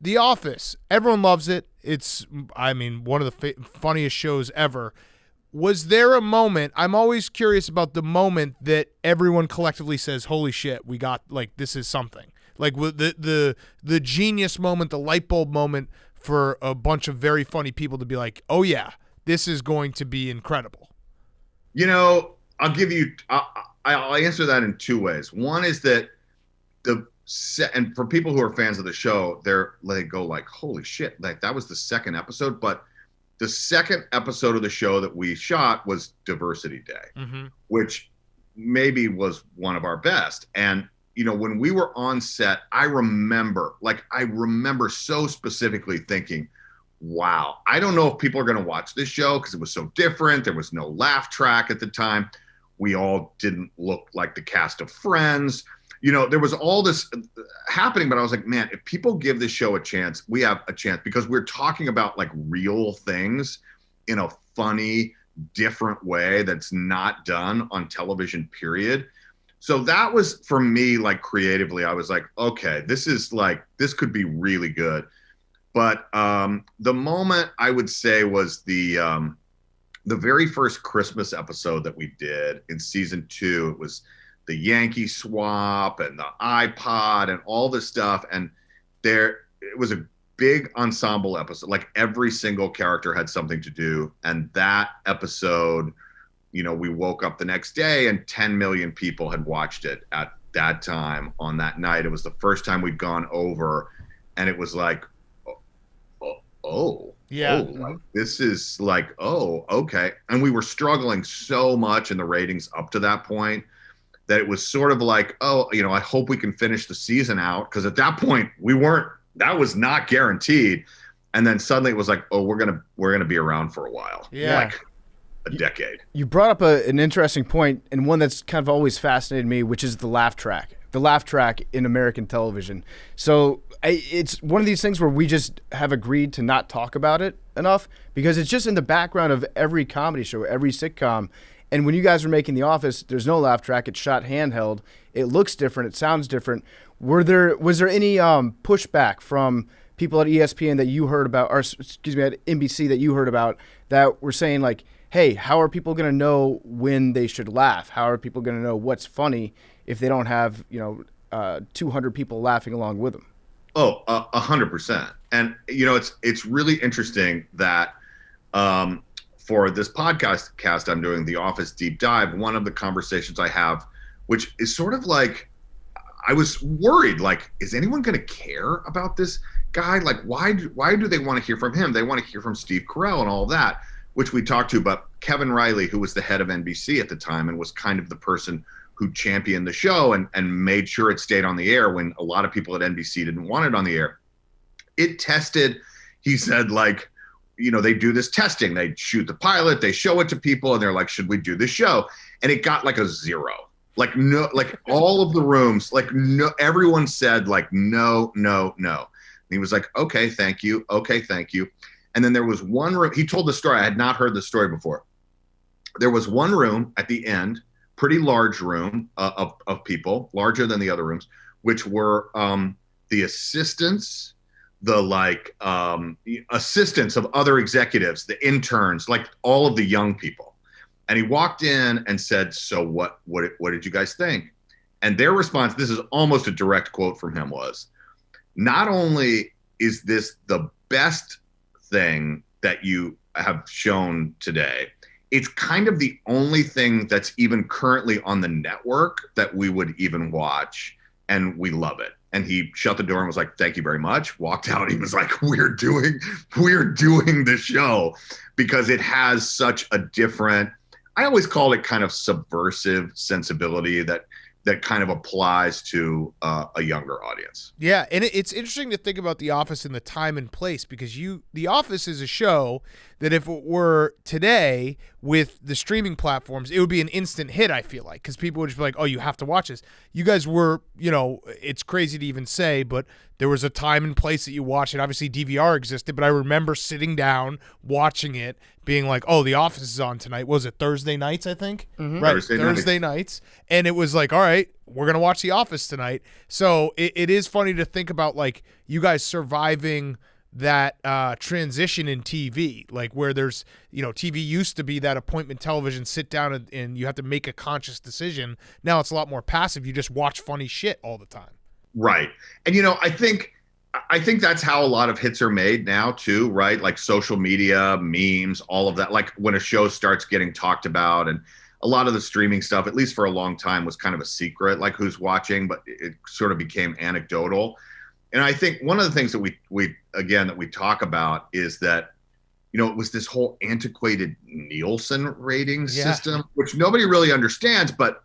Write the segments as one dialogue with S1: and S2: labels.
S1: The Office, everyone loves it. It's, I mean, one of the funniest shows ever. Was there a moment, I'm always curious about the moment that everyone collectively says, holy shit, we got, like, this is something. Like the genius moment, the light bulb moment for a bunch of very funny people to be like, oh yeah, this is going to be incredible.
S2: You know, I'll answer that in two ways. One is that and for people who are fans of the show, they go like, holy shit, like that was the second episode. But the second episode of the show that we shot was Diversity Day, which maybe was one of our best. And, you know, when we were on set, I remember so specifically thinking, wow, I don't know if people are going to watch this show because it was so different. There was no laugh track at the time. We all didn't look like the cast of Friends. You know, there was all this happening, but I was like, man, if people give this show a chance, we have a chance, because we're talking about like real things in a funny, different way that's not done on television, period. So that was, for me, like creatively, I was like, okay, this could be really good. But the moment I would say was the very first Christmas episode that we did in season 2. It was the Yankee swap and the iPod and all this stuff. And it was a big ensemble episode. Like every single character had something to do. And that episode, you know, we woke up the next day and 10 million people had watched it at that time on that night. It was the first time we'd gone over, and it was like, like, this is like, oh, okay. And we were struggling so much in the ratings up to that point that it was sort of like, oh, you know, I hope we can finish the season out, because at that point that was not guaranteed. And then suddenly it was like, oh, we're gonna be around for a while.
S1: Yeah.
S2: Like a decade.
S3: You brought up an interesting point, and one that's kind of always fascinated me, which is the laugh track in American television. So it's one of these things where we just have agreed to not talk about it enough, because it's just in the background of every comedy show, every sitcom. And when you guys were making The Office, there's no laugh track. It's shot handheld. It looks different. It sounds different. Was there any pushback from people at ESPN that you heard about, or excuse me, at NBC that you heard about, that were saying like, hey, how are people going to know when they should laugh? How are people going to know what's funny if they don't have, 200 people laughing along with them?
S2: Oh, 100%. And, you know, it's really interesting that for this podcast I'm doing, The Office Deep Dive, one of the conversations I have, which is sort of like, I was worried, like, is anyone going to care about this guy? Like, why do they want to hear from him? They want to hear from Steve Carell and all that, which we talked to. But Kevin Riley, who was the head of NBC at the time and was kind of the person who championed the show and made sure it stayed on the air when a lot of people at NBC didn't want it on the air. It tested, he said, like, you know, they do this testing. They shoot the pilot, they show it to people, and they're like, should we do this show? And it got like a 0. Like, no, like all of the rooms, like, no, everyone said like, no. And he was like, okay, thank you. And then there was one room, he told the story, I had not heard the story before. There was one room at the end, pretty large room of people, larger than the other rooms, which were the assistants, assistants of other executives, the interns, like all of the young people. And he walked in and said, so what did you guys think? And their response, this is almost a direct quote from him, was, not only is this the best thing that you have shown today, it's kind of the only thing that's even currently on the network that we would even watch, and we love it. And he shut the door and was like, thank you very much, walked out. He was like, we're doing the show because it has such a different, I always call it kind of subversive sensibility that kind of applies to a younger audience.
S1: Yeah, and it's interesting to think about The Office in the time and place, because The Office is a show that if it were today with the streaming platforms, it would be an instant hit, I feel like, because people would just be like, oh, you have to watch this. You guys were, it's crazy to even say, but there was a time and place that you watch it. Obviously DVR existed, but I remember sitting down watching it, being like, oh, The Office is on tonight. What was it, Thursday nights, I think?
S3: Mm-hmm.
S1: Right, Thursday nights. And it was like, all right, we're going to watch The Office tonight. So it is funny to think about, like, you guys surviving that transition in TV, like where there's, TV used to be that appointment television, sit down and you have to make a conscious decision. Now it's a lot more passive. You just watch funny shit all the time.
S2: Right. And, I think that's how a lot of hits are made now too, right? Like social media, memes, all of that. Like when a show starts getting talked about, and a lot of the streaming stuff, at least for a long time, was kind of a secret, like who's watching, but it sort of became anecdotal. And I think one of the things that we talk about is that, it was this whole antiquated Nielsen rating system, which nobody really understands, but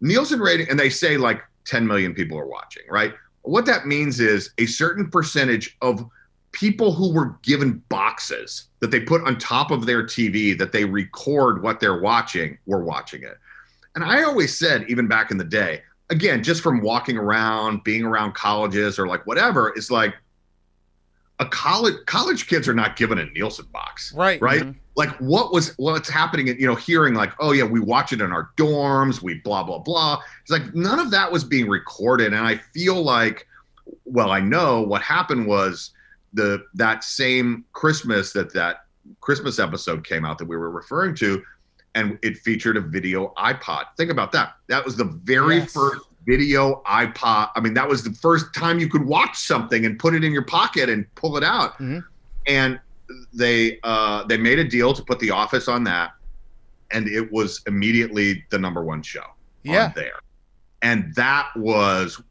S2: Nielsen rating, and they say like 10 million people are watching, right? What that means is a certain percentage of people who were given boxes that they put on top of their TV that they record what they're watching were watching it. And I always said, even back in the day, again, just from walking around, being around colleges or like whatever, is like a college kids are not given a Nielsen box, right? Mm-hmm. Like what's happening at, hearing like, oh yeah, we watch it in our dorms, we blah, blah, blah. It's like none of that was being recorded. And I feel like, well, I know what happened was that same Christmas that Christmas episode came out that we were referring to, and it featured a video iPod. Think about that. That was the very first video iPod. I mean, that was the first time you could watch something and put it in your pocket and pull it out. Mm-hmm. And they made a deal to put The Office on that, and it was immediately the number one show on there. And that was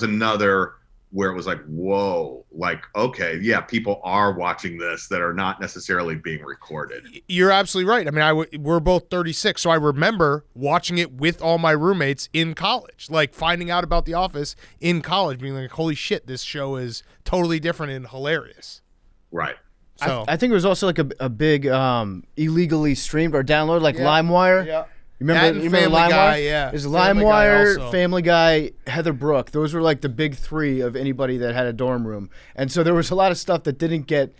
S2: another where it was like, whoa, like, okay, yeah, people are watching this that are not necessarily being recorded.
S1: You're absolutely right. I mean, we're both 36, so I remember watching it with all my roommates in college, like finding out about The Office in college, being like, holy shit, this show is totally different and hilarious.
S2: Right.
S3: So I think it was also like a big illegally streamed or downloaded, like LimeWire. Yeah. You remember
S1: Family Guy?
S3: Yeah. There's LimeWire, Family Guy, Heather Brooke. Those were like the big three of anybody that had a dorm room. And so there was a lot of stuff that didn't get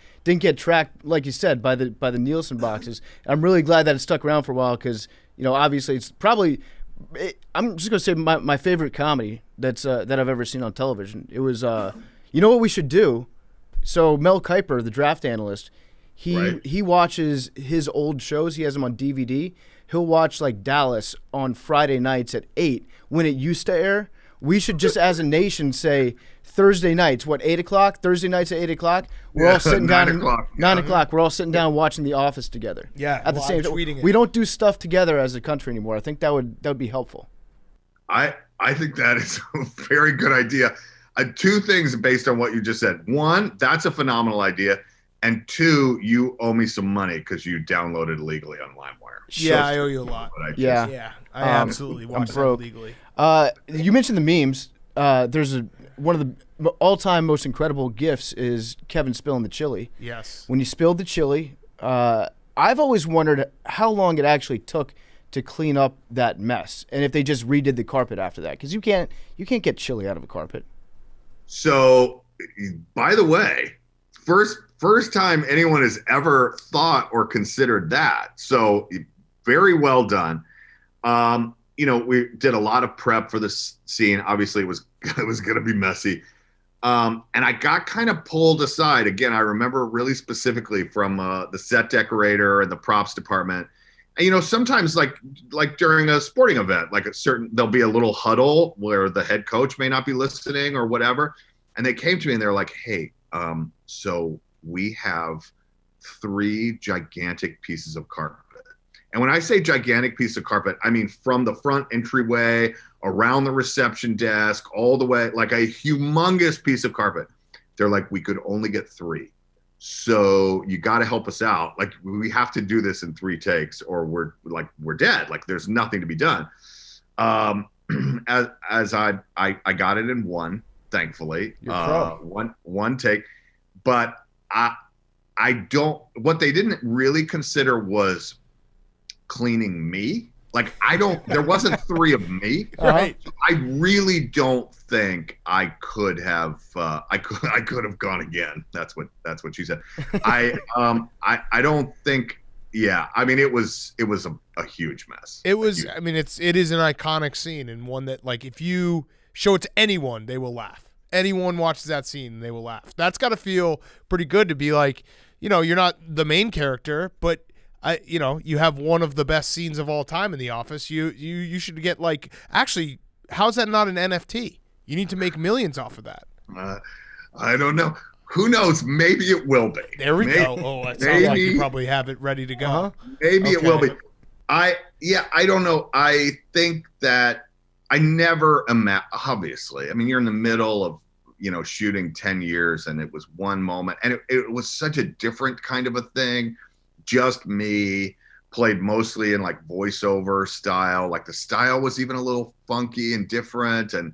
S3: tracked, like you said, by the Nielsen boxes. I'm really glad that it stuck around for a while because, obviously it's probably I'm just gonna say my favorite comedy that I've ever seen on television. It was you know what we should do? So Mel Kiper, the draft analyst, he watches his old shows. He has them on DVD. He'll watch like Dallas on Friday nights at 8 when it used to air. We should just as a nation say Thursday nights, 8 o'clock? Thursday nights at 8 o'clock? We're all sitting down.
S2: 9 o'clock.
S3: 9 o'clock. We're all sitting down watching The Office together.
S1: Yeah.
S3: At the same time. We don't do stuff together as a country anymore. I think that would be helpful.
S2: I think that is a very good idea. Two things based on what you just said. One, that's a phenomenal idea. And two, you owe me some money because you downloaded illegally on LimeWire.
S1: Yeah, I owe you a lot.
S3: Yeah,
S1: I absolutely watched that illegally.
S3: You mentioned the memes. There's one of the all-time most incredible gifs is Kevin spilling the chili.
S1: Yes.
S3: When you spilled the chili, I've always wondered how long it actually took to clean up that mess, and if they just redid the carpet after that, because you can't get chili out of a carpet.
S2: So, by the way, first time anyone has ever thought or considered that. So very well done. We did a lot of prep for this scene. Obviously it was going to be messy. And I got kind of pulled aside. Again, I remember really specifically from the set decorator and the props department. And, sometimes like during a sporting event, like there'll be a little huddle where the head coach may not be listening or whatever. And they came to me and they're like, hey, so we have 3 gigantic pieces of carpet. And when I say gigantic piece of carpet, I mean from the front entryway, around the reception desk, all the way, like a humongous piece of carpet. They're like, we could only get 3. So you got to help us out. Like, we have to do this in 3 takes or we're dead. Like, there's nothing to be done. As I got it in 1, thankfully, one take, but what they didn't really consider was cleaning me. Like there wasn't three of me.
S1: Right.
S2: So I really don't think I could have. I could have gone again. That's what she said. I don't think. Yeah, I mean, it was a huge mess.
S1: It was. I mean, it is an iconic scene, and one that, like, if you show it to anyone, they will laugh. Anyone watches that scene, they will laugh. That's got to feel pretty good to be like, you're not the main character, but you have one of the best scenes of all time in The Office. You should get, like, actually, how's that not an NFT? You need to make millions off of that.
S2: I don't know. Who knows? Maybe it will be.
S1: There we go. Oh, it sounds like you probably have it ready to go.
S3: Uh-huh.
S2: Maybe it will be. I don't know. I think that I never obviously, I mean, you're in the middle of, shooting 10 years, and it was one moment, and it was such a different kind of a thing. Just me, played mostly in, like, voiceover style. Like, the style was even a little funky and different. And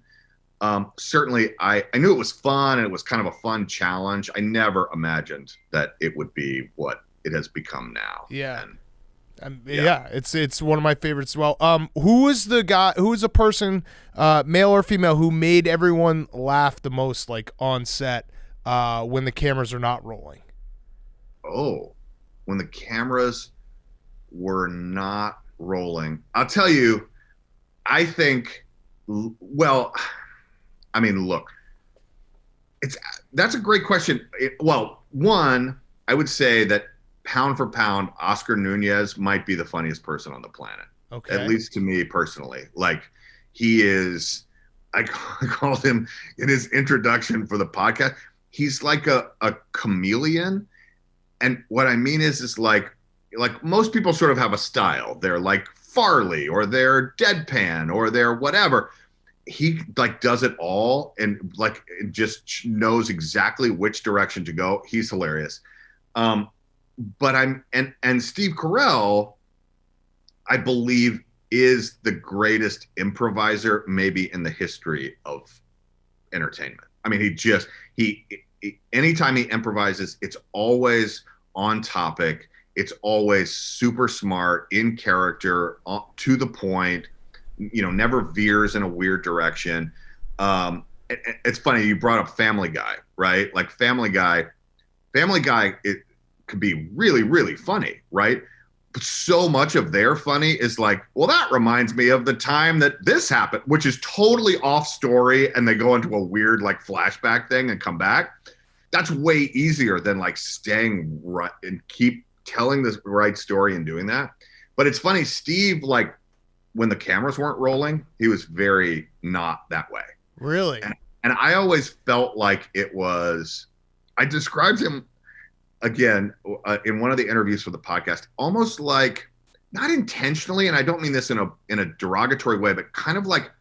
S2: certainly I knew it was fun, and it was kind of a fun challenge. I never imagined that it would be what it has become now.
S1: Yeah. It's one of my favorites as well. Who was the person, male or female, who made everyone laugh the most, like, on set, when the cameras are not rolling?
S2: Oh, when the cameras were not rolling. I'll tell you, I think, well, I mean, look, that's a great question. One, I would say that pound for pound, Oscar Nunez might be the funniest person on the planet.
S1: Okay.
S2: At least to me personally. Like, he is, I called him in his introduction for the podcast, he's like a chameleon. And what I mean is like most people sort of have a style. They're like Farley, or they're deadpan, or they're whatever. He, like, does it all, and, like, just knows exactly which direction to go. He's hilarious. But Steve Carell, I believe, is the greatest improviser maybe in the history of entertainment. I mean, he anytime he improvises, it's always on topic. It's always super smart, in character, to the point, never veers in a weird direction. It's funny, you brought up Family Guy, right? Like, Family Guy, it could be really, really funny, right? But so much of their funny is like, well, that reminds me of the time that this happened, which is totally off story, and they go into a weird, like, flashback thing and come back. That's way easier than, like, staying right and keep telling the right story and doing that. But it's funny, Steve, like, when the cameras weren't rolling, he was very not that way.
S1: Really?
S2: And I always felt like I described him, again, in one of the interviews for the podcast, almost like, not intentionally, and I don't mean this in a derogatory way, but kind of like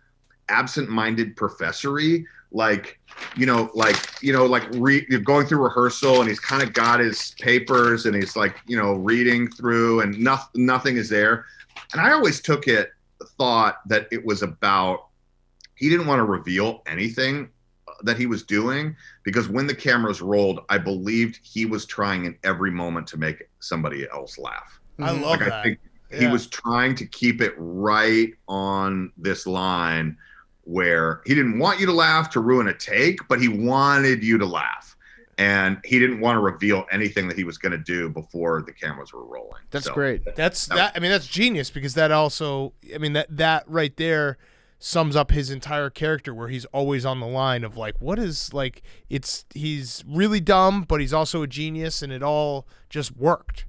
S2: absent-minded professory, like, you're going through rehearsal, and he's kind of got his papers, and he's, like, reading through, and nothing is there. And I always thought that it was about, he didn't want to reveal anything that he was doing, because when the cameras rolled, I believed he was trying in every moment to make somebody else laugh.
S1: I love that.
S2: I think he was trying to keep it right on this line where he didn't want you to laugh to ruin a take, but he wanted you to laugh. And he didn't want to reveal anything that he was going to do before the cameras were rolling.
S3: That's great.
S1: That's genius, because that also, that right there sums up his entire character, where he's always on the line of, like, what is, like, he's really dumb, but he's also a genius, and it all just worked.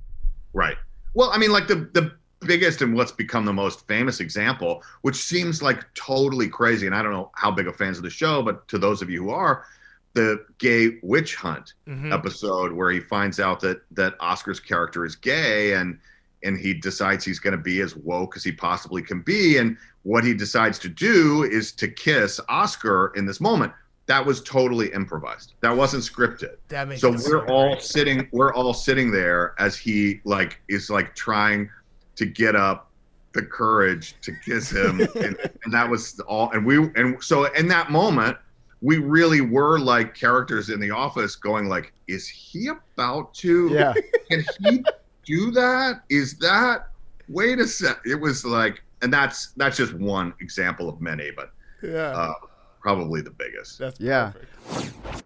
S2: Right. Well, I mean, like, the biggest and what's become the most famous example, which seems like totally crazy, and I don't know how big of fans of the show, but to those of you who are, the gay witch hunt episode, where he finds out that Oscar's character is gay, and he decides he's going to be as woke as he possibly can be, and what he decides to do is to kiss Oscar in this moment. That was totally improvised. That wasn't scripted.
S1: That makes
S2: so we're all sitting there as he, like, is, like, trying to get up the courage to kiss him, and that was all. And so in that moment, we really were like characters in The Office, going like, is he about to?
S3: Yeah.
S2: Can he do that? Is that? Wait a sec. It was like, and that's just one example of many, but
S1: Yeah.
S2: probably the biggest.
S1: That's
S3: Yeah.
S1: perfect.